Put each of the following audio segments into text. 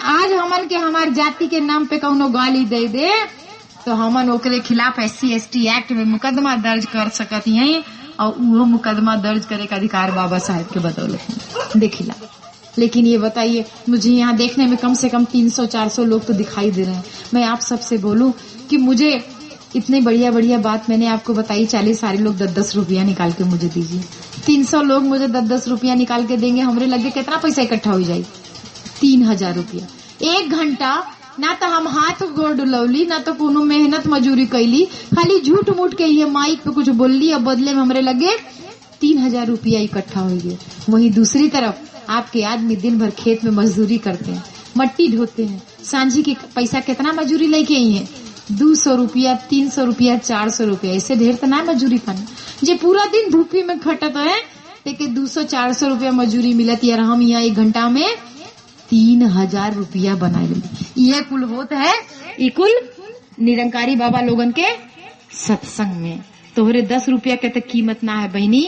आज हमन के हमार जाति के नाम पे कौनो गाली दे दे तो हमन ओकरे खिलाफ SC/ST एक्ट में मुकदमा दर्ज कर सकती हैं और वो मुकदमा दर्ज करे का अधिकार बाबा साहेब के बदौलत देखिला। लेकिन ये बताइए, मुझे यहाँ देखने में कम से कम 300-400 लोग तो दिखाई दे रहे हैं। मैं आप सबसे बोलूं कि मुझे इतनी बढ़िया बढ़िया बात मैंने आपको बताई, 40 सारे लोग 10-10 रुपया निकाल के मुझे दीजिए। 300 लोग मुझे 10-10 रुपया निकाल के देंगे, हमरे लगे कितना पैसा इकट्ठा हो जाये? 3000 रुपया। 1 घंटा ना तो हम हाथ गोड़ डुलौली, ना तो कोनो मेहनत मजूरी कैली, खाली झूठ मूठ के ये माइक पे कुछ बोलली और बदले में हमरे लगे 3000 रुपया इकट्ठा हो गए। वहीं दूसरी तरफ आपके आदमी दिन भर खेत में मजदूरी करते हैं, मट्टी ढोते हैं, सांझी के पैसा कितना मजूरी लेके आई है? 200 रुपया, 300 रुपया, 400 रुपया। इससे ढेर तो ना मजूरी पाना जे पूरा दिन धूपी में खटत है, लेकिन 200-400 रुपया मजूरी मिलत यार। हम यहाँ 1 घंटा में 3000 रुपया बना ली। यह कुल होता है, ये कुल निरंकारी बाबा लोगन के सत्संग में। तोहरे 10 रुपया के तो कीमत ना है बहनी,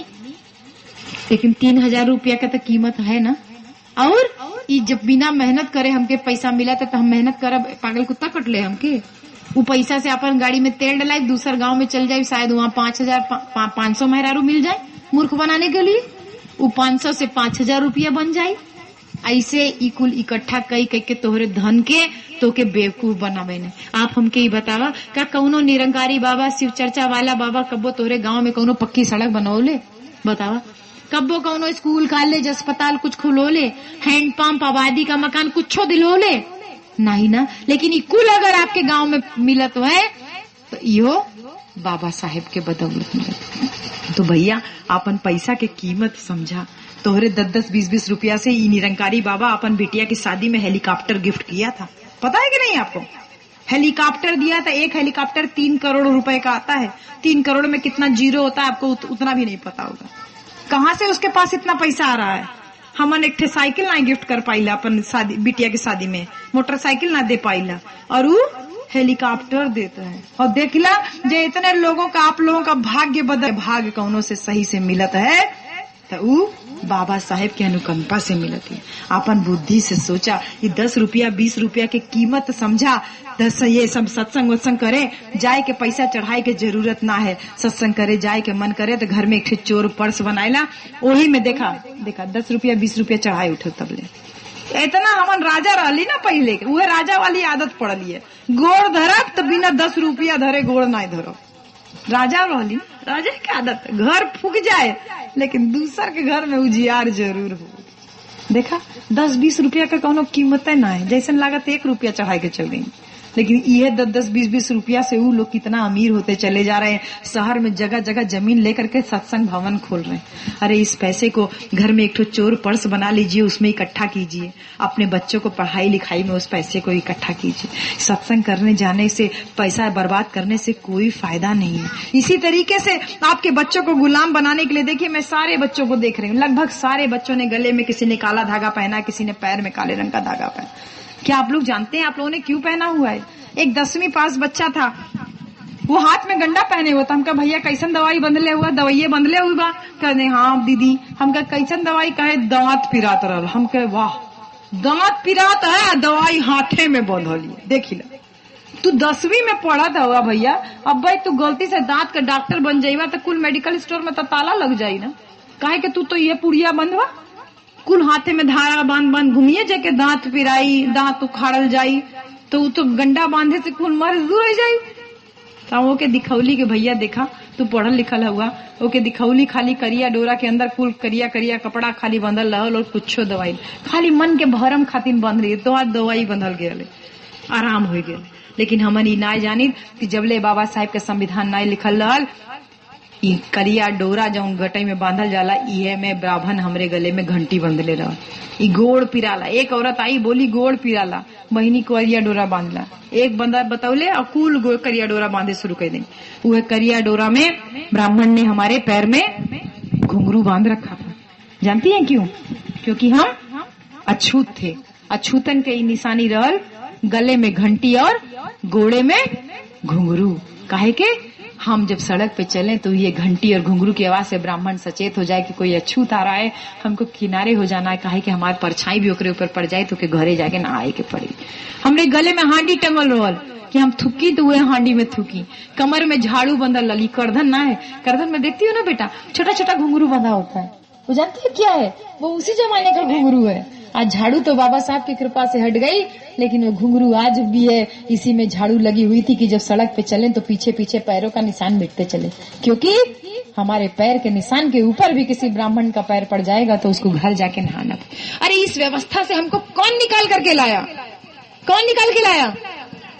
लेकिन 3000 रुपया का तो कीमत है ना। और ये जब बिना मेहनत करे हमके पैसा मिला तो हम मेहनत करब, पागल कुत्ता कट ले हमके। वो पैसा से अपन गाड़ी में तेल डलाई, दूसर गांव में चल जाए, शायद वहाँ 500 मेहरारू मिल जाए मूर्ख बनाने के लिए। वो 500 से 5000 रुपया बन जाये। ऐसे ई कुल इकट्ठा कई के तोहरे धन के तो के बेवकूफ बनावे ने। आप हमके ही बतावा, का कौनो निरंकारी बाबा, शिव चर्चा वाला बाबा कब्बो तोहरे गांव में कौनो पक्की सड़क बनवले? बतावा। कब्बो कौनो स्कूल, कॉलेज, अस्पताल कुछ खुलोले? हैंडपंप, आबादी का मकान कुछो दिलोले? नहीं ना। लेकिन ये कुल अगर आपके गांव में मिलत है तो यो बाबा साहेब के बदौलत मिलत। तो भैया अपन पैसा के कीमत समझा। तोहरे 10-10, 20-20 रुपया से ये निरंकारी बाबा अपन बिटिया की शादी में हेलीकॉप्टर गिफ्ट किया था। पता है कि नहीं आपको? हेलीकॉप्टर दिया था। एक हेलीकॉप्टर 3 करोड़ रुपए का आता है। 3 करोड़ में कितना जीरो होता है आपको उतना भी नहीं पता होगा। कहाँ से उसके पास इतना पैसा आ रहा है? हमन एक साइकिल ना गिफ्ट कर पाइला अपन शादी, बिटिया की शादी में मोटरसाइकिल ना दे पाइला, और वो हेलीकॉप्टर देता है। और देखला जे इतने लोगों का, आप लोगों का भाग्य बदल, भाग्य कौनों से सही से मिलत है तो वो बाबा साहेब के अनुकंपा से मिलती है। अपन बुद्धि से सोचा, ये 10 रुपया 20 रुपया के कीमत समझा। 10 ये सब सत्संग वत्संग करे जाए के पैसा चढ़ाए के जरूरत ना है। सत्संग करे जाए के मन करे तो घर में एक चोर पर्स बनाएला, वही में देखा 10 रुपया 20 रुपया चढ़ाए उठो। तब ले इतना हमन राजा रहली ना पहले, वह राजा वाली आदत पड़ली है। गोड़ धरब तो बिना 10 रुपया धरे गोड़ ना धरो। राजा रहली, राजा की आदत, घर फूक जाए लेकिन दूसर के घर में उजियार जरूर हो। देखा 10-20 रुपया का कोनो कीमत ना है, जैसे लागत 1 रुपया चढ़ाई के चल गई। लेकिन ये 10-10, 20-20 रुपया से वो लोग कितना अमीर होते चले जा रहे हैं। शहर में जगह जगह जमीन लेकर के सत्संग भवन खोल रहे हैं। अरे इस पैसे को घर में एक ठो चोर पर्स बना लीजिए, उसमें इकट्ठा कीजिए। अपने बच्चों को पढ़ाई लिखाई में उस पैसे को इकट्ठा कीजिए। सत्संग करने जाने से, पैसा बर्बाद करने से कोई फायदा नहीं है। इसी तरीके से आपके बच्चों को गुलाम बनाने के लिए, देखिए मैं सारे बच्चों को देख रही हूँ, लगभग सारे बच्चों ने गले में किसी ने काला धागा पहना, किसी ने पैर में काले रंग का धागा पहना। क्या आप लोग जानते हैं आप लोगों ने क्यों पहना हुआ है? एक 10वीं पास बच्चा था, वो हाथ में गंडा पहने हुआ था। हमका भैया कैसन दवाई बंधले हुआ? दवाइये बंधले हुई बा? कहने हाँ दीदी। हमका कैसन दवाई? कहे दांत पिरात रहा। हम कहे वाह, दांत पिरात है, दवाई हाथे में बंधली। देखिला तू 10वीं में पढ़ा था भैया, अब भाई तू गलती से दांत का डॉक्टर बन जाइबा तो कुल मेडिकल स्टोर में तो ताला लग जाये ना। काहे कि तू तो ये पुड़िया बंधवा, कुल हाथे में धारा बांध घूमिए जाके दांत पिराई, दांत उखाड़ल जाई तो वो तो गंडा बांधे से कुल मर्ज हो जाई। तो वो के दिखौली के भैया देखा तू पढ़ल लिखल हुआ, वो के दिखौली खाली करिया डोरा के अंदर कुल करिया करिया कपड़ा खाली बंधल रहल और कुछो दवाई खाली मन के भरम खातिर बंध रही, तो आज दवाई बंधल गए, आराम हो गए। लेकिन हमन ई ना जानी कि जबले बाबा साहेब के संविधान ना लिखल रहल, ई करिया डोरा जौन गटई में बांधल जाला, इहे में ब्राह्मण हमरे गले में घंटी बंधले रहा। ई गोड़ पिराला। एक औरत आई बोली गोड़ पिराला, बहिनी करिया डोरा बांधला। एक बंदा बतौले और कुल गोड़ करिया डोरा बांधे शुरू कर दी। वह करिया डोरा में ब्राह्मण ने हमारे पैर में घुंघरू बांध रखा था। जानती हैं क्यों? क्योंकि हम अछूत थे। अछूतन के निशानी रहल गले में घंटी और गोड़े में घुंघरू। काहे के हम जब सड़क पे चलें तो ये घंटी और घुंघरू की आवाज से ब्राह्मण सचेत हो जाए कि कोई अछूत आ रहा है, हमको किनारे हो जाना है, काहे कि हमारे परछाई भी ओकरे ऊपर पड़ जाए तो के घरे जाके नहाए के पड़ी। हमरे गले में हांडी टंगल रोल कि हम थुकी तो वह हांडी में थुकी, कमर में झाड़ू बंधा लली, करधन ना है, करधन में देखती हो ना बेटा छोटा छोटा घुंघरू बंधा होता है, वो जानती है क्या है, वो उसी जमाने का घुंघरू है। आज झाड़ू तो बाबा साहब की कृपा से हट गई, लेकिन वो घुंघरू आज भी है, इसी में झाड़ू लगी हुई थी कि जब सड़क पे चले तो पीछे पीछे पैरों का निशान मिटते चले, क्योंकि हमारे पैर के निशान के ऊपर भी किसी ब्राह्मण का पैर पड़ जाएगा तो उसको घर जाके नहाना। अरे इस व्यवस्था से हमको कौन निकाल करके लाया, कौन निकाल के लाया?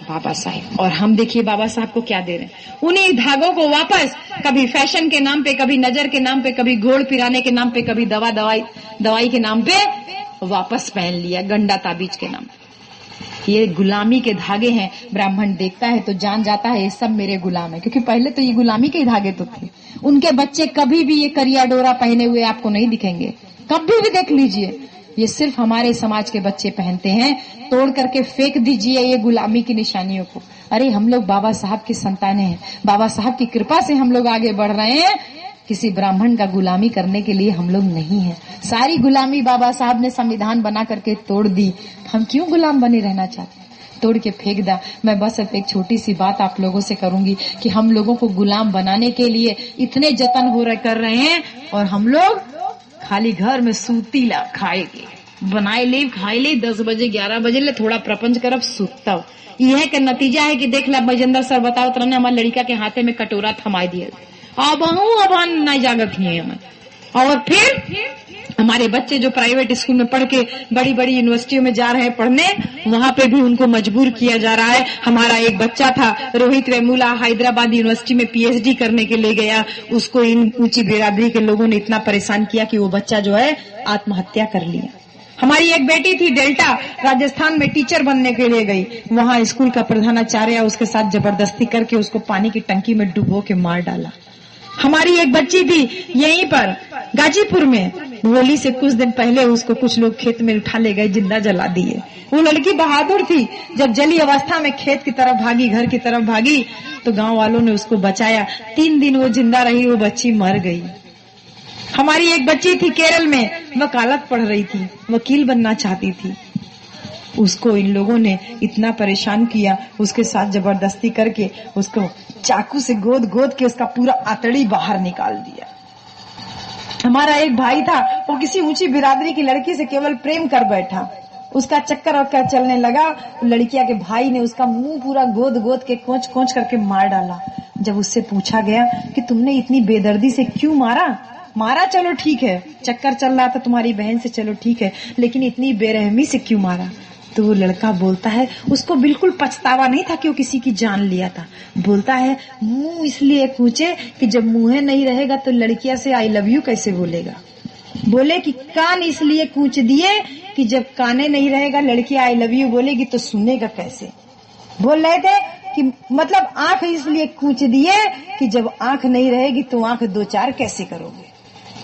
बाबा साहब। और हम देखिए बाबा साहब को क्या दे रहे हैं, उन्हीं धागों को वापस कभी फैशन के नाम पे, कभी नजर के नाम पे, कभी घोड़ पिराने के नाम पे, कभी दवाई के नाम पे वापस पहन लिया, गंडा ताबीज के नाम पे। ये गुलामी के धागे हैं। ब्राह्मण देखता है तो जान जाता है ये सब मेरे गुलाम है, क्योंकि पहले तो ये गुलामी के धागे तो थे। उनके बच्चे कभी भी ये करिया डोरा पहने हुए आपको नहीं दिखेंगे, कभी भी देख लीजिए, ये सिर्फ हमारे समाज के बच्चे पहनते हैं। तोड़ करके फेंक दीजिए ये गुलामी की निशानियों को। अरे हम लोग बाबा साहब की संतानें हैं, बाबा साहब की कृपा से हम लोग आगे बढ़ रहे हैं, किसी ब्राह्मण का गुलामी करने के लिए हम लोग नहीं है। सारी गुलामी बाबा साहब ने संविधान बना करके तोड़ दी, हम क्यों गुलाम बने रहना चाहते हैं? तोड़ के फेंक दा। मैं बस एक छोटी सी बात आप लोगों से करूंगी कि हम लोगों को गुलाम बनाने के लिए इतने जतन कर रहे हैं, और हम लोग खाली घर में सूती ला खाएगे, बनाए ले खाए ले, 10 बजे 11 बजे ले थोड़ा प्रपंच करब सुतता। यह का नतीजा है कि देख ला मजेंद्र सर बताओ तरह हमारे लड़का के हाथे में कटोरा थमा दिए, अब नहीं जागत ही है। और फिर हमारे बच्चे जो प्राइवेट स्कूल में पढ़ के बड़ी बड़ी यूनिवर्सिटियों में जा रहे हैं पढ़ने, वहां पे भी उनको मजबूर किया जा रहा है। हमारा एक बच्चा था रोहित वेमुला, हैदराबाद यूनिवर्सिटी में पीएचडी करने के लिए गया, उसको इन ऊंची बिरादरी के लोगों ने इतना परेशान किया कि वो बच्चा जो है आत्महत्या कर लिया। हमारी एक बेटी थी डेल्टा, राजस्थान में टीचर बनने के लिए गई, वहां स्कूल का प्रधानाचार्य उसके साथ जबरदस्ती करके उसको पानी की टंकी में डुबो के मार डाला। हमारी एक बच्ची थी यहीं पर गाजीपुर में, होली से कुछ दिन पहले उसको कुछ लोग खेत में उठा ले गए, जिंदा जला दिए। वो लड़की बहादुर थी, जब जली अवस्था में खेत की तरफ भागी, घर की तरफ भागी, तो गांव वालों ने उसको बचाया। 3 दिन वो जिंदा रही, वो बच्ची मर गई। हमारी एक बच्ची थी केरल में, वकालत पढ़ रही थी, वकील बनना चाहती थी, उसको इन लोगों ने इतना परेशान किया, उसके साथ जबरदस्ती करके उसको चाकू से गोद गोद के उसका पूरा आतड़ी बाहर निकाल दिया। हमारा एक भाई था, वो किसी ऊंची बिरादरी की लड़की से केवल प्रेम कर बैठा, उसका चक्कर वक्कर चलने लगा, लड़किया के भाई ने उसका मुंह पूरा गोद गोद के कोंच कोंच करके मार डाला। जब उससे पूछा गया कि तुमने इतनी बेदर्दी से क्यों मारा चलो ठीक है, चक्कर चल रहा था तुम्हारी बहन से, चलो ठीक है, लेकिन इतनी बेरहमी से क्यों मारा? तो वो लड़का बोलता है, उसको बिल्कुल पछतावा नहीं था कि वो किसी की जान लिया था। बोलता है, मुंह इसलिए कूचे कि जब मुंह नहीं रहेगा तो लड़कियां से आई लव यू कैसे बोलेगा। बोले कि कान इसलिए कूच दिए कि जब काने नहीं रहेगा लड़की आई लव यू बोलेगी तो सुनेगा कैसे। बोल रहे थे कि मतलब आंख इसलिए कूच दिए कि जब आंख नहीं रहेगी तो आंख 2-4 कैसे करोगे।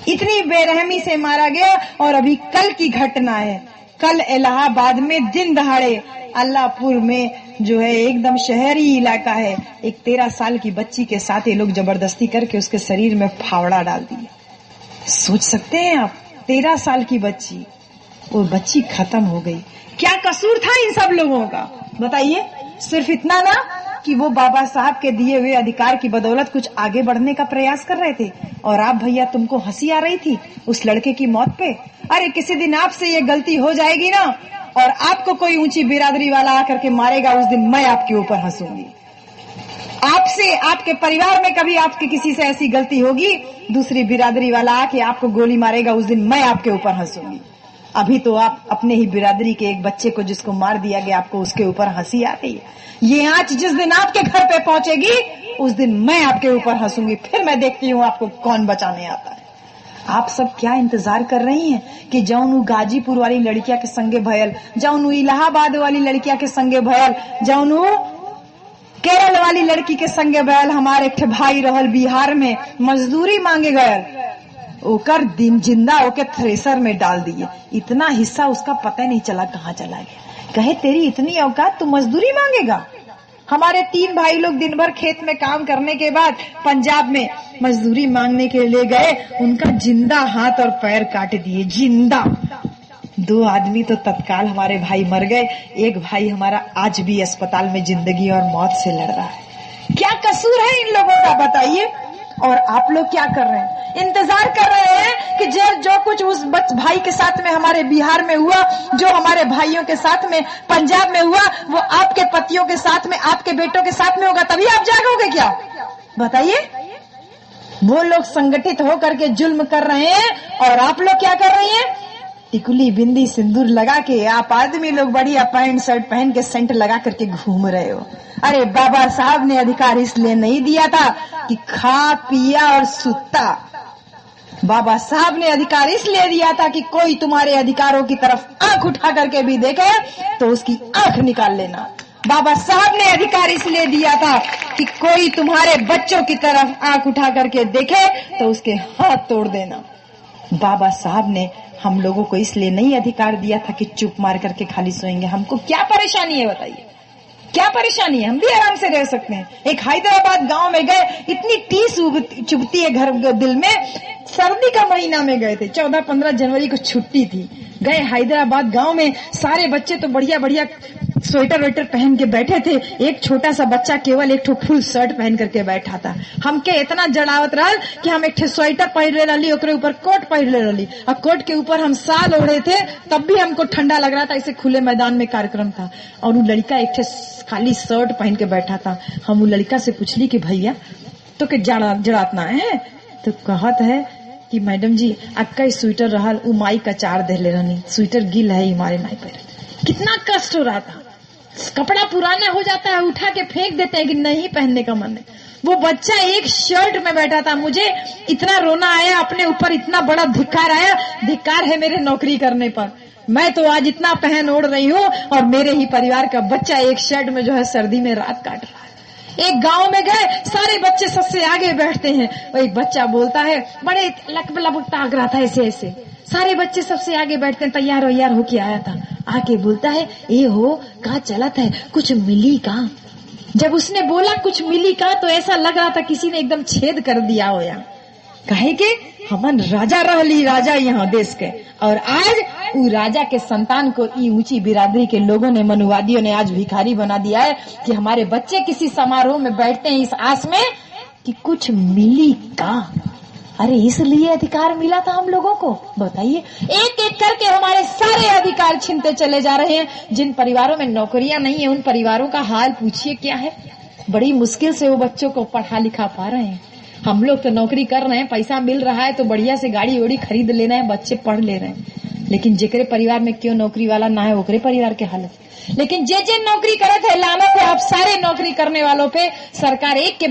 इतनी बेरहमी से मारा गया। और अभी कल की घटना है, कल इलाहाबाद में दिन दहाड़े अल्लाहपुर में जो है एकदम शहरी इलाका है, एक 13 साल की बच्ची के साथ ये लोग जबरदस्ती करके उसके शरीर में फावड़ा डाल दिया। सोच सकते हैं आप, 13 साल की बच्ची, वो बच्ची खत्म हो गई। क्या कसूर था इन सब लोगों का बताइए? सिर्फ इतना ना कि वो बाबा साहब के दिए हुए अधिकार की बदौलत कुछ आगे बढ़ने का प्रयास कर रहे थे, और आप भैया तुमको हंसी आ रही थी उस लड़के की मौत पे। अरे किसी दिन आपसे ये गलती हो जाएगी ना, और आपको कोई ऊंची बिरादरी वाला आकर के मारेगा, उस दिन मैं आपके ऊपर हंसूंगी। आपसे, आपके परिवार में कभी आपके किसी से ऐसी गलती होगी, दूसरी बिरादरी वाला आके आपको गोली मारेगा, उस दिन मैं आपके ऊपर हंसूंगी। अभी तो आप अपने ही बिरादरी के एक बच्चे को जिसको मार दिया गया, आपको उसके ऊपर हंसी आ रही है। ये आंच जिस दिन आपके घर पे पहुंचेगी, उस दिन मैं आपके ऊपर हंसूंगी, फिर मैं देखती हूँ आपको कौन बचाने आता है। आप सब क्या इंतजार कर रही हैं कि जौनू गाजीपुर वाली लड़किया के संगे भयल, जौनू इलाहाबाद वाली लड़किया के संगे भयल, जौनू केरल वाली लड़की के संगे भयल, हमारे एक भाई रहल बिहार में मजदूरी मांगे गयल, ओकर दिन जिंदा ओके थ्रेसर में डाल दिए। इतना हिस्सा उसका पता नहीं चला कहाँ चला गया। कहे तेरी इतनी औकात, तू मजदूरी मांगेगा? हमारे 3 भाई लोग दिन भर खेत में काम करने के बाद पंजाब में मजदूरी मांगने के लिए गए, उनका जिंदा हाथ और पैर काट दिए, जिंदा। 2 आदमी तो तत्काल हमारे भाई मर गए, एक भाई हमारा आज भी अस्पताल में जिंदगी और मौत से लड़ रहा है। क्या कसूर है इन लोगों का बताइए? और आप लोग क्या कर रहे हैं? इंतजार कर रहे हैं कि जो कुछ उस भाई के साथ में हमारे बिहार में हुआ, जो हमारे भाइयों के साथ में पंजाब में हुआ, वो आपके पतियों के साथ में, आपके बेटों के साथ में होगा, तभी आप जागोगे क्या? बताइए। वो लोग संगठित होकर के जुल्म कर रहे हैं और आप लोग क्या कर रही हैं? टिकुली बिंदी सिंदूर लगा के आप आदमी लोग बढ़िया पैंट शर्ट पहन के सेंट लगा करके घूम रहे हो। अरे बाबा साहब ने अधिकार इसलिए नहीं दिया था कि खा पिया और सुता। बाबा साहब ने अधिकार इसलिए दिया था कि कोई तुम्हारे अधिकारों की तरफ आंख उठा करके भी देखे तो उसकी आंख निकाल लेना। बाबा साहब ने अधिकार इसलिए दिया था कि कोई तुम्हारे बच्चों की तरफ आंख उठा करके देखे तो उसके हाथ तोड़ देना। बाबा साहब ने हम लोगों को इसलिए नहीं अधिकार दिया था कि चुप मार करके खाली सोएंगे। हमको क्या परेशानी है बताइए? क्या परेशानी है? हम भी आराम से रह सकते हैं। एक हैदराबाद गांव में गए, इतनी टीस चुभती है घर दिल में। सर्दी का महीना में गए थे, 14-15 जनवरी को छुट्टी थी। गए हैदराबाद गांव में, सारे बच्चे तो बढ़िया बढ़िया स्वेटर वेटर पहन के बैठे थे। एक छोटा सा बच्चा केवल एक फुल शर्ट पहन करके बैठा था। हमके इतना जड़ावत रहा कि हम एक स्वेटर पहन रही, ओकरे ऊपर कोट पहन रही, और कोट के ऊपर हम साल ओढ़े थे, तब भी हमको ठंडा लग रहा था। इसे खुले मैदान में कार्यक्रम था और वो लड़का एक खाली शर्ट पहन के बैठा था। हम वो लड़का से पूछली कि भैया तो के जड़ातना है? तो कहत है कि मैडम जी अक्का स्वेटर रहा, उ माई का चार दे ले रहनी, स्वेटर गिल है हमारे नाई पर। कितना कष्ट हो रहा था। कपड़ा पुराना हो जाता है, उठा के फेंक देते हैं कि नहीं पहनने का मन है। वो बच्चा एक शर्ट में बैठा था। मुझे इतना रोना आया, अपने ऊपर इतना बड़ा धिक्कार आया। धिक्कार है मेरे नौकरी करने पर। मैं तो आज इतना पहन ओढ़ रही हूँ और मेरे ही परिवार का बच्चा एक शर्ट में जो है सर्दी में रात काट रहा है। एक गांव में गए, सारे बच्चे सबसे आगे बैठते हैं। और एक बच्चा बोलता है, बड़े लपकता आग रहा था ऐसे ऐसे। सारे बच्चे सबसे आगे बैठते हैं, तैयार वैयार होके आया था। आके बोलता है, ए हो कहाँ चलत है, कुछ मिली का? जब उसने बोला कुछ मिली का तो ऐसा लग रहा था किसी ने एकदम छेद कर दिया हो। यहाँ कहे के हमन राजा रहली, राजा यहाँ देश के, और आज उ राजा के संतान को ई ऊंची बिरादरी के लोगों ने, मनुवादियों ने आज भिखारी बना दिया है कि हमारे बच्चे किसी समारोह में बैठते हैं इस आस में कि कुछ मिली का। अरे इसलिए अधिकार मिला था हम लोगों को? बताइए। एक एक करके हमारे सारे अधिकार छीनते चले जा रहे हैं। जिन परिवारों में नौकरियां नहीं है उन परिवारों का हाल पूछिए क्या है। बड़ी मुश्किल से वो बच्चों को पढ़ा लिखा पा रहे हैं। हम लोग तो नौकरी कर रहे हैं, पैसा मिल रहा है तो बढ़िया से गाड़ी वोड़ी खरीद लेना है, बच्चे पढ़ ले रहे हैं। लेकिन जेकरे परिवार में क्यों नौकरी वाला ना है ओकरे परिवार के हालत। लेकिन जे नौकरी करत है, लानत है आप सारे नौकरी करने वालों पे। सरकार एक के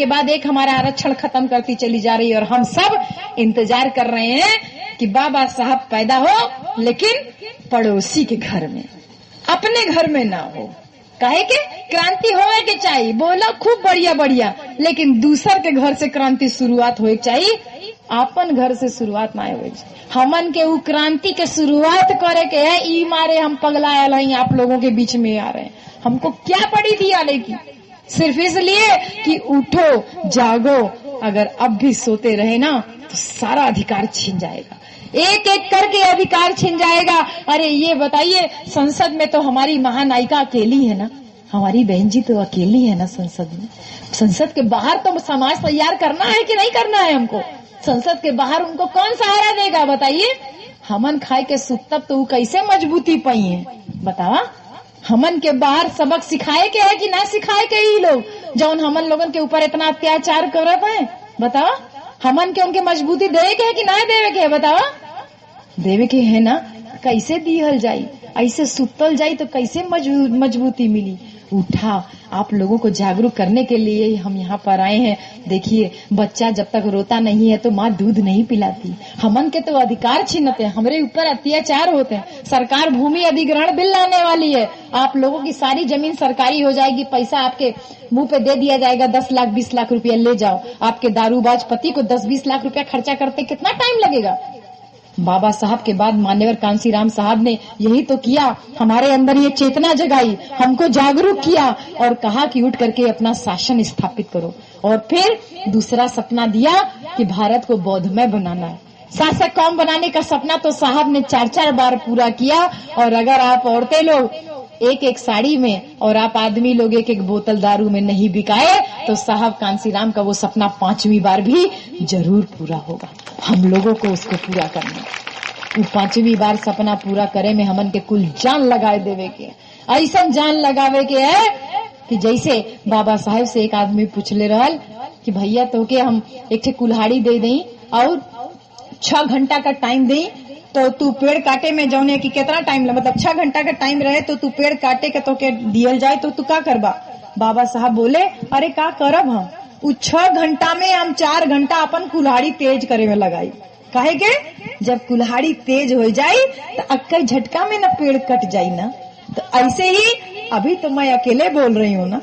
बाद एक हमारा आरक्षण खत्म करती चली जा रही है और हम सब इंतजार कर रहे हैं कि बाबा साहब पैदा हो, लेकिन पड़ोसी के घर में, अपने घर में ना हो। काहे के क्रांति होए के चाहिए, बोला खूब बढ़िया बढ़िया, लेकिन दूसर के घर से क्रांति शुरुआत होए चाहिए, अपन घर से शुरुआत ना हो। हमन के वो क्रांति के शुरुआत करे के है, ई मारे हम पगलायल हैं, आप लोगों के बीच में आ रहे हैं। हमको क्या पड़ी थी आने की? सिर्फ इसलिए कि उठो जागो, अगर अब भी सोते रहे ना तो सारा अधिकार छीन जाएगा, एक एक करके अधिकार छीन जाएगा। अरे ये बताइए, संसद में तो हमारी महानायिका अकेली है ना, हमारी बहन जी तो अकेली है ना संसद में। संसद के बाहर तो समाज तैयार करना है कि नहीं करना है हमको? संसद के बाहर उनको कौन सहारा देगा बताइए? हमन खाए के सुतब तो कैसे मजबूती पाई है बतावा? हमन के बाहर सबक सिखाए के है कि ना सिखाए के? ही लोग जौन हमन लोगन के ऊपर इतना अत्याचार करत है, बतावा हमन के उनके मजबूती देवे के है कि ना देवे के है? बतावा देवे के है ना, कैसे दिहल जाई? ऐसे सुतल जाई तो कैसे मजबूती मिली? उठा, आप लोगों को जागरूक करने के लिए हम यहाँ पर आए हैं। देखिए, बच्चा जब तक रोता नहीं है तो माँ दूध नहीं पिलाती। हमन के तो अधिकार छीनते हैं, हमारे ऊपर अत्याचार होते हैं। सरकार भूमि अधिग्रहण बिल लाने वाली है, आप लोगों की सारी जमीन सरकारी हो जाएगी, पैसा आपके मुंह पे दे दिया जाएगा, 10 लाख 20 लाख रुपया ले जाओ। आपके दारूबाज पति को 10-20 लाख रुपया खर्चा करते कितना टाइम लगेगा? बाबा साहब के बाद मान्यवर कांसीराम साहब ने यही तो किया, हमारे अंदर ये चेतना जगाई, हमको जागरूक किया और कहा कि उठ करके अपना शासन स्थापित करो। और फिर दूसरा सपना दिया कि भारत को बौद्धमय बनाना है। शासक कौम बनाने का सपना तो साहब ने 4-4 बार पूरा किया। और अगर आप औरतें लोग एक एक साड़ी में और आप आदमी लोग एक एक बोतल दारू में नहीं बिकाए तो साहब कांसीराम का वो सपना 5वीं बार भी जरूर पूरा होगा। हम लोगों को उसको पूरा करना है। वो 5वीं बार सपना पूरा करे में हमन के कुल जान लगाए देवे के, ऐसा जान लगावे के है कि जैसे बाबा साहेब से एक आदमी पूछ ले रहल कि भैया तो के हम एक ठे कुल्हाड़ी दे दें और 6 घंटा का टाइम दें तो तू पेड़ काटे में जौने की कितना टाइम मतलब 6 घंटा का टाइम रहे तो तू पेड़ काटे के तो के दियल जाए तो तू का करबा। बाबा साहब बोले अरे का करब हम, उ 6 घंटा में हम 4 घंटा अपन कुल्हाड़ी तेज करे में लगाई। काहे के जब कुल्हाड़ी तेज हो जाई तो अक्का झटका में न पेड़ कट जाई ना। तो ऐसे ही अभी तो मैं अकेले बोल रही हूँ ना,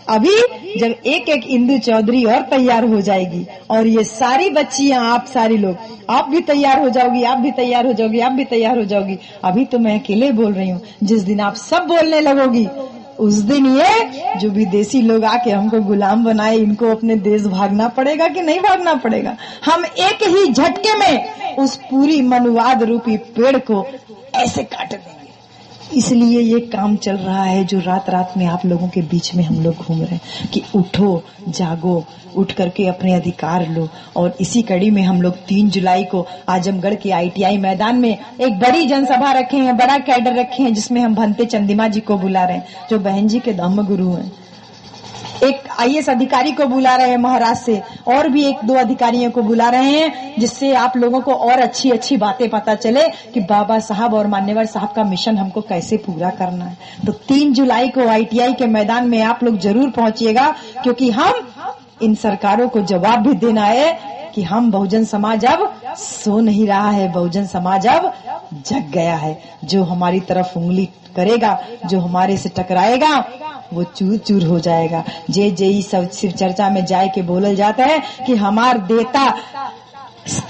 अभी जब एक एक इंदु चौधरी और तैयार हो जाएगी और ये सारी बच्चियां आप सारी लोग आप भी तैयार हो जाओगी, आप भी तैयार हो जाओगी, आप भी तैयार हो जाओगी। अभी तो मैं अकेले बोल रही हूँ, जिस दिन आप सब बोलने लगोगी उस दिन ये जो विदेशी लोग आके हमको गुलाम बनाए इनको अपने देश भागना पड़ेगा कि नहीं भागना पड़ेगा। हम एक ही झटके में उस पूरी मनुवाद रूपी पेड़ को ऐसे काट देंगे। इसलिए ये काम चल रहा है जो रात रात में आप लोगों के बीच में हम लोग घूम रहे हैं कि उठो जागो, उठ करके अपने अधिकार लो। और इसी कड़ी में हम लोग 3 जुलाई को आजमगढ़ के ITI मैदान में एक बड़ी जनसभा रखे हैं, बड़ा कैडर रखे हैं, जिसमें हम भंते चंदिमा जी को बुला रहे हैं जो बहन जी के धम्म गुरु हैं। एक IAS अधिकारी को बुला रहे हैं महाराष्ट्र से, और भी 1-2 अधिकारियों को बुला रहे हैं, जिससे आप लोगों को और अच्छी अच्छी बातें पता चले कि बाबा साहब और मान्यवर साहब का मिशन हमको कैसे पूरा करना है। तो 3 जुलाई को ITI के मैदान में आप लोग जरूर पहुंचिएगा, क्योंकि हम इन सरकारों को जवाब भी देना है कि हम बहुजन समाज अब सो नहीं रहा है, बहुजन समाज अब जग गया है। जो हमारी तरफ उंगली करेगा, जो हमारे से टकराएगा वो चूर चूर हो जाएगा। जे सब शिव चर्चा में जाए के बोलल जाता है कि हमार देवता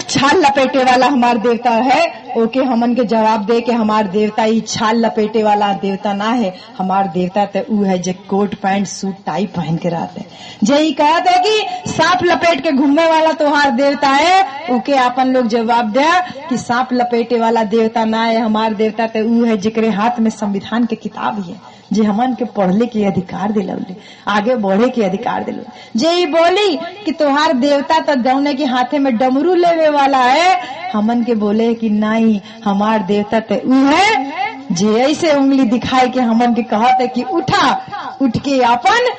छाल लपेटे वाला हमार देवता है, ओके हमन के जवाब दे के हमार देवता ही छाल लपेटे वाला देवता ना है। हमार देवता तो ऊ है जो कोट पैंट सूट टाई पहन के रहते, जे कहते है कि सांप लपेट के घूमने वाला तुम्हार देवता है, ओके अपन लोग जवाब दे कि सांप लपेटे वाला देवता ना है। हमार देवता तो ऊ है जिकरे हाथ में संविधान के किताब ही है, जे हमन के पढ़ले के अधिकार दिलौले, आगे बढ़े के अधिकार दिलौले। जे बोली कि तुम्हार देवता तो जौने के हाथे में डमरू लेवे वाला है, हमन के बोले कि नहीं हमार देवता तो ऊ है जे ऐसे उंगली दिखाए के हमन के कहते कि उठ के अपन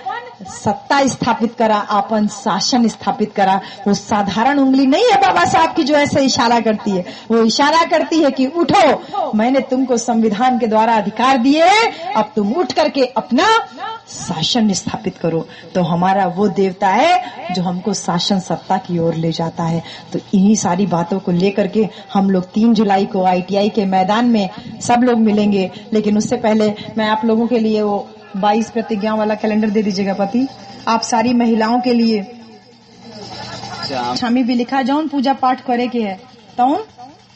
सत्ता स्थापित करा, अपन शासन स्थापित करा। वो साधारण उंगली नहीं है बाबा साहब की जो ऐसे इशारा करती है, वो इशारा करती है कि उठो, मैंने तुमको संविधान के द्वारा अधिकार दिए, अब तुम उठ करके अपना शासन स्थापित करो। तो हमारा वो देवता है जो हमको शासन सत्ता की ओर ले जाता है। तो इन्हीं सारी बातों को लेकर के हम लोग 3 जुलाई को ITI के मैदान में सब लोग मिलेंगे। लेकिन उससे पहले मैं आप लोगों के लिए वो 22 प्रतिज्ञा वाला कैलेंडर दे दीजिएगा पति, आप सारी महिलाओं के लिए। छामी भी लिखा जौन पूजा पाठ करे के है तौन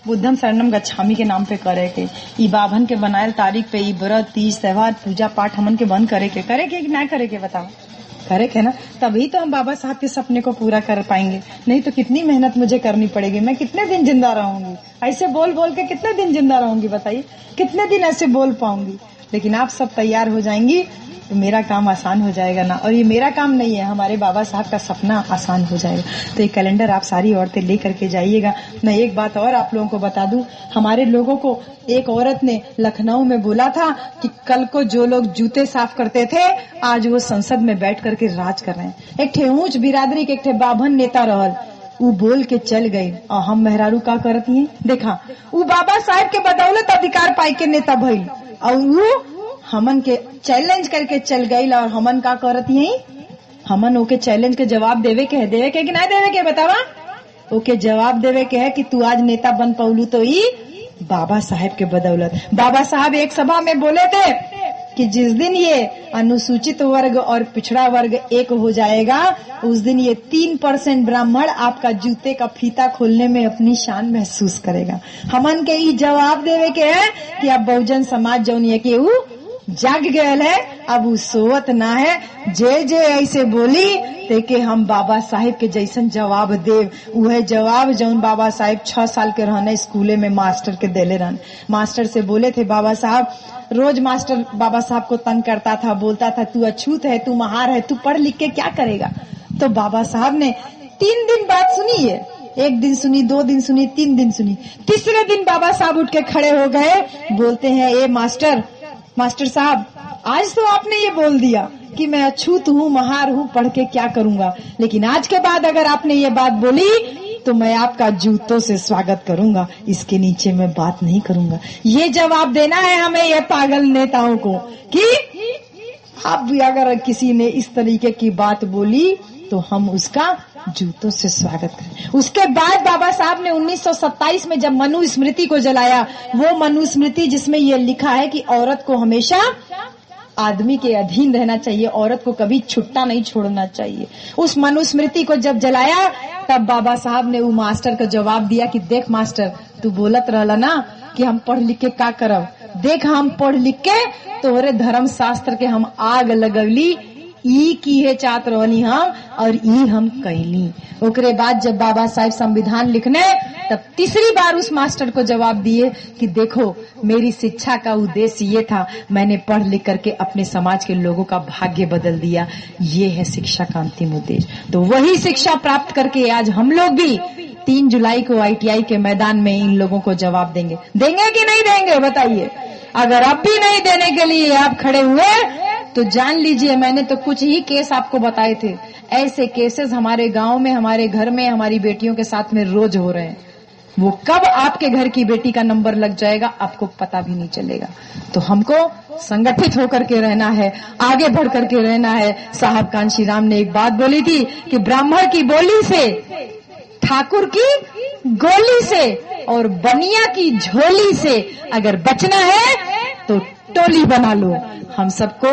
बुद्धम शरणम गच्छामी के नाम पे करे के। ई बाभन के बनायल तारीख पे ई व्रत तीज त्योहार पूजा पाठ हमन के बंद करे के कि ना करे के बताओ, करे के ना, तभी तो हम बाबा साहब के सपने को पूरा कर पाएंगे। नहीं तो कितनी मेहनत मुझे करनी पड़ेगी, मैं कितने दिन जिंदा रहूंगी, ऐसे बोल बोल के कितने दिन जिंदा रहूंगी बताइए, कितने दिन ऐसे बोल पाऊंगी। लेकिन आप सब तैयार हो जाएंगी तो मेरा काम आसान हो जाएगा ना, और ये मेरा काम नहीं है, हमारे बाबा साहब का सपना आसान हो जाएगा। तो ये कैलेंडर आप सारी औरतें लेकर के जाइएगा। मैं एक बात और आप लोगों को बता दूं, हमारे लोगों को एक औरत ने लखनऊ में बोला था कि कल को जो लोग जूते साफ करते थे आज वो संसद में बैठ करके राज कर रहे हैं। एक ठे ऊंच बिरादरी के एक ठे बाभन नेता रहल, वो बोल के चल गई और हम मेहरारू का करती हैं, देखा वो बाबा साहब के बदौलत अधिकार पाई के नेता भइल और वो हमन के चैलेंज करके चल गई। और हमन का करत यही, हमन ओके चैलेंज के जवाब देवे के कि नहीं देवे के बतावा, ओके जवाब देवे के है कि तू आज नेता बन पौलू तो ई बाबा साहब के बदौलत। बाबा साहब एक सभा में बोले थे कि जिस दिन ये अनुसूचित वर्ग और पिछड़ा वर्ग एक हो जाएगा, उस दिन ये 3% ब्राह्मण आपका जूते का फीता खोलने में अपनी शान महसूस करेगा। हमन के ई जवाब देवे के है कि अब बहुजन समाज जौन ये के जाग गयल है, अब उ सोवत ना है। जे जे ऐसे बोली ते के हम बाबा साहेब के जैसन जवाब देव। उहे जवाब जौन बाबा साहेब 6 साल के रहने स्कूले में मास्टर के देले रहन। मास्टर से बोले थे बाबा साहब, रोज मास्टर बाबा साहब को तंग करता था, बोलता था तू अछूत है, तू महार है, तू पढ़ लिख के क्या करेगा। तो बाबा साहब ने 3 दिन बात सुनी है, 1 दिन सुनी, 2 दिन सुनी, 3 दिन सुनी। तीसरे दिन बाबा साहब उठ के खड़े हो गए, बोलते हैं ए मास्टर साहब, आज तो आपने ये बोल दिया कि मैं अछूत हूँ, महार हूँ, पढ़ के क्या करूंगा, लेकिन आज के बाद अगर आपने ये बात बोली तो मैं आपका जूतों से स्वागत करूंगा, इसके नीचे मैं बात नहीं करूंगा। ये जवाब देना है हमें ये पागल नेताओं को कि अब अगर किसी ने इस तरीके की बात बोली तो हम उसका जूतों से स्वागत करें। उसके बाद बाबा साहब ने 1927 में जब मनुस्मृति को जलाया, वो मनुस्मृति जिसमें ये लिखा है कि औरत को हमेशा आदमी के अधीन रहना चाहिए, औरत को कभी छुट्टा नहीं छोड़ना चाहिए, उस मनुस्मृति को जब जलाया तब बाबा साहब ने वो मास्टर को जवाब दिया कि देख मास्टर, तू बोलत रहला ना कि हम पढ़ लिख के का करब, देख हम पढ़ लिख के तोहरे धर्म शास्त्र के हम आग लगवली, ई की है चात रहनी हम और ई हम कैली। ओकरे बाद जब बाबा साहब संविधान लिखने तब तीसरी बार उस मास्टर को जवाब दिए कि देखो मेरी शिक्षा का उद्देश्य ये था, मैंने पढ़ लिख करके अपने समाज के लोगों का भाग्य बदल दिया, ये है शिक्षा का अंतिम उद्देश्य। तो वही शिक्षा प्राप्त करके आज हम लोग भी 3 जुलाई को ITI के मैदान में इन लोगों को जवाब देंगे कि नहीं देंगे बताइए। अगर अब भी नहीं देने के लिए आप खड़े हुए तो जान लीजिए मैंने तो कुछ ही केस आपको बताए थे, ऐसे केसेस हमारे गांव में, हमारे घर में, हमारी बेटियों के साथ में रोज हो रहे हैं। वो कब आपके घर की बेटी का नंबर लग जाएगा आपको पता भी नहीं चलेगा। तो हमको संगठित होकर के रहना है, आगे बढ़ करके रहना है। साहब कांशी राम ने एक बात बोली थी कि ब्राह्मण की बोली से, ठाकुर की गोली से और बनिया की झोली से अगर बचना है तो टोली बना लो। हम सबको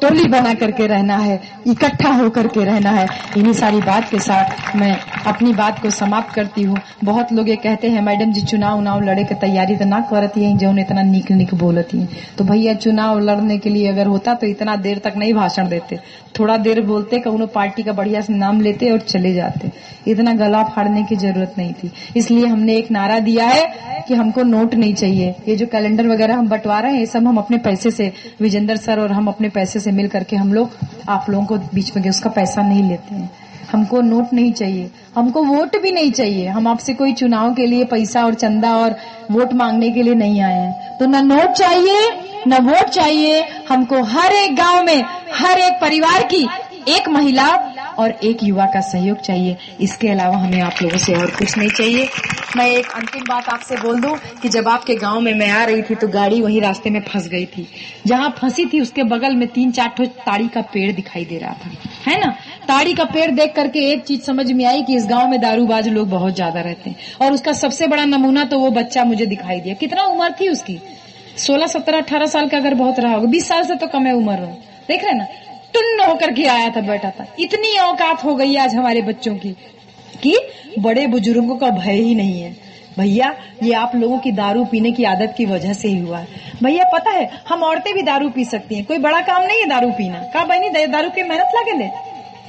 टोली बना करके रहना है, इकट्ठा होकर के रहना है। इन्हीं सारी बात के साथ मैं अपनी बात को समाप्त करती हूँ। बहुत लोग ये कहते हैं मैडम जी चुनाव लड़े के तैयारी तो ना करती है, जो इतना निक बोलती है। तो भैया चुनाव लड़ने के लिए अगर होता तो इतना देर तक नहीं भाषण देते, थोड़ा देर बोलते, कौनो पार्टी का बढ़िया से नाम लेते और चले जाते, इतना गला फाड़ने की जरूरत नहीं थी। इसलिए हमने एक नारा दिया है कि हमको नोट नहीं चाहिए, ये जो कैलेंडर वगैरह हम बंटवा रहे हैं ये सब हम अपने पैसे से, विजेंद्र सर और हम अपने पैसे से मिल करके हम लोग आप लोगों को बीच में उसका पैसा नहीं लेते हैं। हमको नोट नहीं चाहिए, हमको वोट भी नहीं चाहिए। हम आपसे कोई चुनाव के लिए पैसा और चंदा और वोट मांगने के लिए नहीं आए हैं। तो न नोट चाहिए न वोट चाहिए, हमको हर एक गांव में हर एक परिवार की एक महिला और एक युवा का सहयोग चाहिए। इसके अलावा हमें आप लोगों से और कुछ नहीं चाहिए। मैं एक अंतिम बात आपसे बोल दूं कि जब आपके गांव में मैं आ रही थी तो गाड़ी वही रास्ते में फंस गई थी। जहां फंसी थी उसके बगल में 3-4 ठो ताड़ी का पेड़ दिखाई दे रहा था, है ना। ताड़ी का पेड़ देख करके एक चीज समझ में आई कि इस गांव में दारूबाज लोग बहुत ज्यादा रहते हैं। और उसका सबसे बड़ा नमूना तो वो बच्चा मुझे दिखाई दिया। कितना उम्र थी उसकी? 16, 17, 18 साल का अगर बहुत रहा होगा, 20 साल से तो कम है उम्र हो। देख रहे ना, टुन्न होकर के आया था, बैठा था। इतनी औकात हो गई आज हमारे बच्चों की कि बड़े बुजुर्गों का भय ही नहीं है। भैया ये आप लोगों की दारू पीने की आदत की वजह से ही हुआ है। भैया पता है हम औरतें भी दारू पी सकती हैं, कोई बड़ा काम नहीं है दारू पीना। का बहनी दारू की मेहनत लगे ले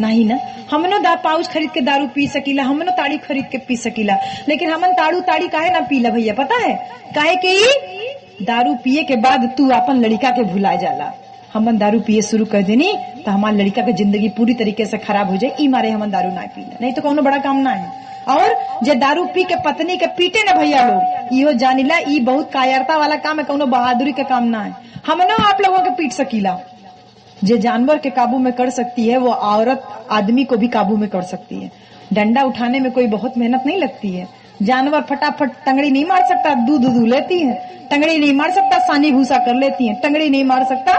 नहीं ना, हमनो पाउच खरीद के दारू पी सकीला, हमनो ताड़ी खरीद के पी सकीला, लेकिन हमन ताड़ी काहे ना पीला भैया पता है काहे कि दारू पिए के बाद तू अपन लड़का के भुला जाला। हमन दारू पिए शुरू कर देनी तो हमारे लड़का की जिंदगी पूरी तरीके से खराब हो जाए, ई मारे हमन दारू ना पीला, नहीं तो कोनो बड़ा काम ना है। और जे दारू पी के पत्नी के पीटे ना भैया लोग, इहो जानिला ई बहुत कायरता वाला काम है, कोनो बहादुरी के काम ना है। हमनो आप लोगों के पीट सकीला। जे जानवर के काबू में कर सकती है वो औरत आदमी को भी काबू में कर सकती है। डंडा उठाने में कोई बहुत मेहनत नहीं लगती है। जानवर फटाफट टंगड़ी नहीं मार सकता, दूध लेती है, टंगड़ी नहीं मार सकता, सानी भूसा कर लेती है, टंगड़ी नहीं मार सकता,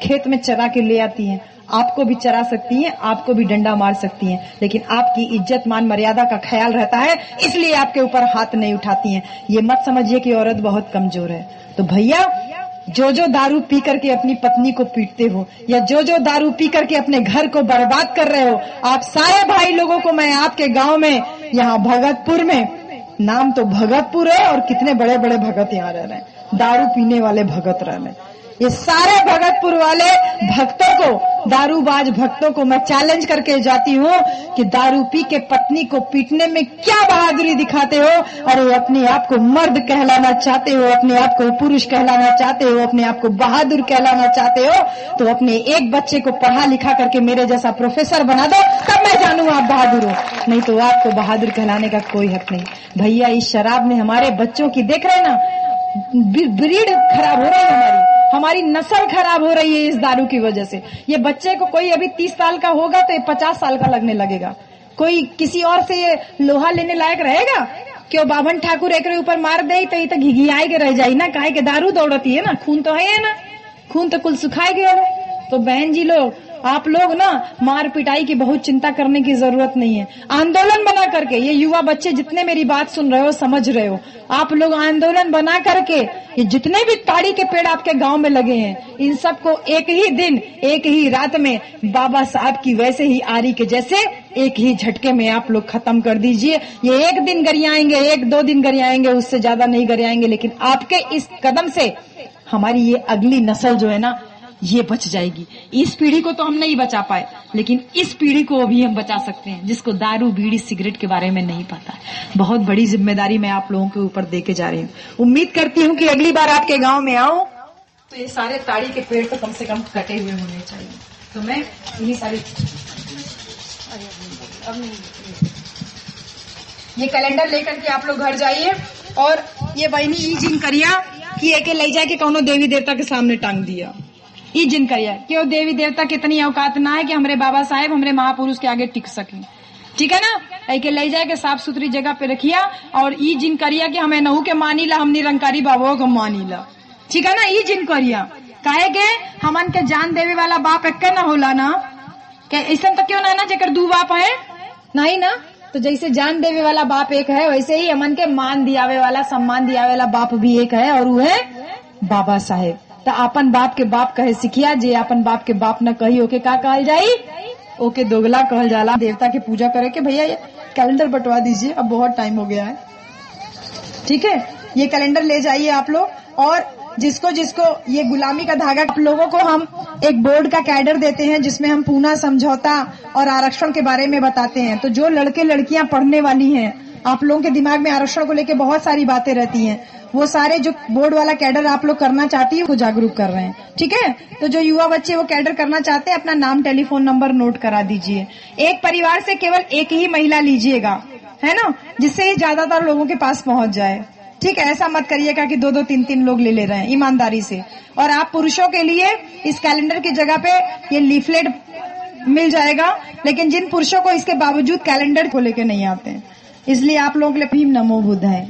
खेत में चरा के ले आती हैं। आपको भी चरा सकती हैं, आपको भी डंडा मार सकती हैं, लेकिन आपकी इज्जत मान मर्यादा का ख्याल रहता है, इसलिए आपके ऊपर हाथ नहीं उठाती हैं। ये मत समझिए कि औरत बहुत कमजोर है। तो भैया जो जो दारू पी करके अपनी पत्नी को पीटते हो या जो जो दारू पी करके अपने घर को बर्बाद कर रहे हो, आप सारे भाई लोगों को मैं आपके गांव में, यहाँ भगतपुर में, नाम तो भगतपुर है और कितने बड़े बड़े भगत यहाँ रह रहे हैं, दारू पीने वाले भगत रह रहे हैं। ये सारे भगतपुर वाले भक्तों को, दारूबाज भक्तों को मैं चैलेंज करके जाती हूँ कि दारू पी के पत्नी को पीटने में क्या बहादुरी दिखाते हो। अरे अपने आप को मर्द कहलाना चाहते हो, अपने आप को पुरुष कहलाना चाहते हो, अपने आप को बहादुर कहलाना चाहते हो, तो अपने एक बच्चे को पढ़ा लिखा करके मेरे जैसा प्रोफेसर बना दो, तब मैं जानू आप बहादुर हो, नहीं तो आपको बहादुर कहलाने का कोई हक नहीं। भैया इस शराब में हमारे बच्चों की देख रहे ना, ब्रीड खराब हो रही है, हमारी नस्ल खराब हो रही है इस दारू की वजह से। ये बच्चे को कोई अभी 30 साल का होगा तो ये 50 साल का लगने लगेगा। कोई किसी और से ये लोहा लेने लायक रहेगा? क्यों बाभन ठाकुर एक ऊपर मार दे तो ये तो घिघियाई के रह जाये ना, काहे के दारू दौड़ती है ना, खून तो है ना, खून तो कुल सुखाए गया। तो बहन जी लोग, आप लोग ना मार पिटाई की बहुत चिंता करने की जरूरत नहीं है। आंदोलन बना करके, ये युवा बच्चे जितने मेरी बात सुन रहे हो, समझ रहे हो, आप लोग आंदोलन बना करके ये जितने भी ताड़ी के पेड़ आपके गांव में लगे हैं, इन सबको एक ही दिन, एक ही रात में बाबा साहब की वैसे ही आरी के जैसे एक ही झटके में आप लोग खत्म कर दीजिए। ये एक दिन गरियाएंगे, 1-2 दिन गरियाएंगे, उससे ज्यादा नहीं गरियाएंगे, लेकिन आपके इस कदम से हमारी ये अगली नस्ल जो है ना, ये बच जाएगी। इस पीढ़ी को तो हम नहीं बचा पाए, लेकिन इस पीढ़ी को भी हम बचा सकते हैं, जिसको दारू बीड़ी सिगरेट के बारे में नहीं पता है। बहुत बड़ी जिम्मेदारी मैं आप लोगों के ऊपर देके जा रही हूँ। उम्मीद करती हूँ कि अगली बार आपके गांव में आऊं तो ये सारे ताड़ी के पेड़ तो कम से कम कटे हुए होने चाहिए। तो मैं यही सारी ये कैलेंडर लेकर के आप लोग घर जाइए और ये बहनी ई जिन करिया कि एके ले जाके कौनो देवी देवता के सामने टांग दिया। ई जिन करिया क्यों देवी देवता की इतनी औकात ना है कि हमारे बाबा साहेब हमरे महापुरुष के आगे टिक सके, ठीक है ना। एके ले जाके साफ सुथरी जगह पे रखिया और ई जिन करिया कि हमें नहू के मानी ला, हम निरंकारी बाबा को मानी ला, ठीक है ना। ई जिन करिया काहे के हमन के जान देवे वाला बाप एक न होला ना, ऐसा तो क्यों ना जेकर 2 बाप है नहीं ना। तो जैसे जान देवे वाला बाप एक है, वैसे ही हमन के मान दियावे वाला, सम्मान दियावे वाला बाप भी एक है, और वो है बाबा साहेब। तो अपन बाप के बाप कहे सिखिया, जे अपन बाप के बाप न कही ओके का कहल जाई, ओके दोगला कहल जाला। देवता के पूजा करे के भैया ये कैलेंडर बंटवा दीजिए, अब बहुत टाइम हो गया है, ठीक है। ये कैलेंडर ले जाइए आप लोग, और जिसको जिसको ये गुलामी का धागा, आप लोगों को हम एक बोर्ड का कैडर देते हैं जिसमें हम पूना समझौता और आरक्षण के बारे में बताते हैं। तो जो लड़के लड़कियां पढ़ने वाली हैं, आप लोगों के दिमाग में आरक्षण को लेकर बहुत सारी बातें रहती हैं, वो सारे जो बोर्ड वाला कैडर आप लोग करना चाहती है वो जागरूक कर रहे हैं, ठीक है। तो जो युवा बच्चे वो कैडर करना चाहते हैं, अपना नाम टेलीफोन नंबर नोट करा दीजिए। एक परिवार से केवल एक ही महिला लीजिएगा, है ना, जिससे ही ज्यादातर लोगों के पास पहुंच जाए, ठीक है। ऐसा मत करिएगा कि 2-2, 3-3 लोग ले रहे हैं, ईमानदारी से। और आप पुरुषों के लिए इस कैलेंडर की जगह पे ये लीफलेट मिल जाएगा, लेकिन जिन पुरुषों को इसके बावजूद कैलेंडर को लेके नहीं आते हैं, इसलिए आप लोगों के लिए भीम नमो बुद्ध है।